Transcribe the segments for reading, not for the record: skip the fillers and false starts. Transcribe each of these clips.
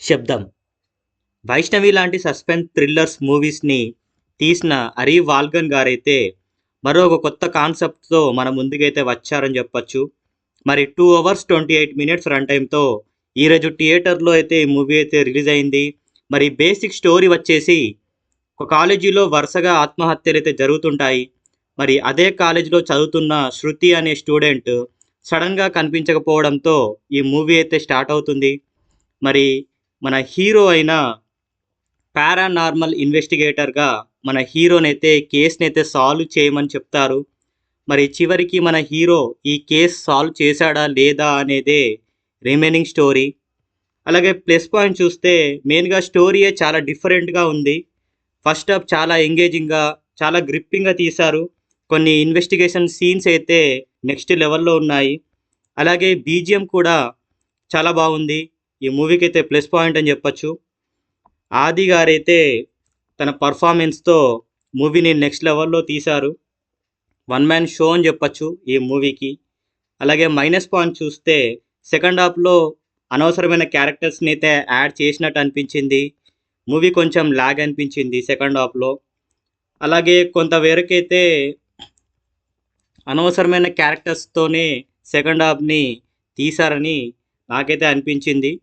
శబ్దం. వైష్ణవి లాంటి suspense thrillers మూవీస్ని తీసిన అరీ వాల్గన్ గారైతే మరో ఒక కొత్త కాన్సెప్ట్తో మన ముందుకైతే వచ్చారని చెప్పొచ్చు. మరి 2 hours 28 minutes రన్ టైంతో ఈరోజు థియేటర్లో అయితే ఈ మూవీ అయితే రిలీజ్ అయింది. మరి బేసిక్ స్టోరీ వచ్చేసి ఒక కాలేజీలో వరుసగా ఆత్మహత్యలు అయితే జరుగుతుంటాయి. మరి అదే కాలేజీలో చదువుతున్న శృతి అనే స్టూడెంట్ సడన్గా కనిపించకపోవడంతో ఈ మూవీ అయితే స్టార్ట్ అవుతుంది. మరి మన హీరో అయిన పారానార్మల్ ఇన్వెస్టిగేటర్గా మన హీరోనైతే కేసునైతే సాల్వ్ చేయమని చెప్తారు. మరి చివరికి మన హీరో ఈ కేసు సాల్వ్ చేశాడా లేదా అనేదే రిమైనింగ్ స్టోరీ. అలాగే ప్లస్ పాయింట్ చూస్తే మెయిన్గా స్టోరీయే చాలా డిఫరెంట్గా ఉంది. ఫస్ట్ హాఫ్ చాలా ఎంగేజింగ్గా చాలా గ్రిప్పింగ్గా తీశారు. కొన్ని ఇన్వెస్టిగేషన్ సీన్స్ అయితే నెక్స్ట్ లెవెల్లో ఉన్నాయి. అలాగే బీజిఎం కూడా చాలా బాగుంది. ఈ మూవీకి అయితే ప్లస్ పాయింట్ అని చెప్పొచ్చు. ఆది గారైతే తన పర్ఫార్మెన్స్తో మూవీని నెక్స్ట్ లెవెల్లో తీశారు. వన్ మ్యాన్ షో అని చెప్పొచ్చు ఈ మూవీకి. అలాగే మైనస్ పాయింట్ చూస్తే సెకండ్ హాఫ్లో అనవసరమైన క్యారెక్టర్స్ని అయితే యాడ్ చేసినట్టు అనిపించింది. మూవీ కొంచెం లాగ్ అనిపించింది సెకండ్ హాఫ్లో. అలాగే కొంతవరకైతే అనవసరమైన క్యారెక్టర్స్తోనే సెకండ్ హాఫ్ని తీశారని నాకైతే అనిపించింది.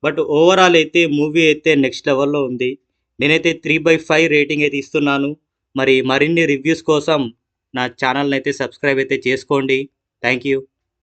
బట్ ఓవరాల్ అయితే మూవీ అయితే నెక్స్ట్ లెవెల్లో ఉంది. నేనైతే 3/5 రేటింగ్ అయితే ఇస్తున్నాను. మరి మరిన్ని రివ్యూస్ కోసం నా ఛానల్ని అయితే సబ్స్క్రైబ్ అయితే చేసుకోండి. Thank you.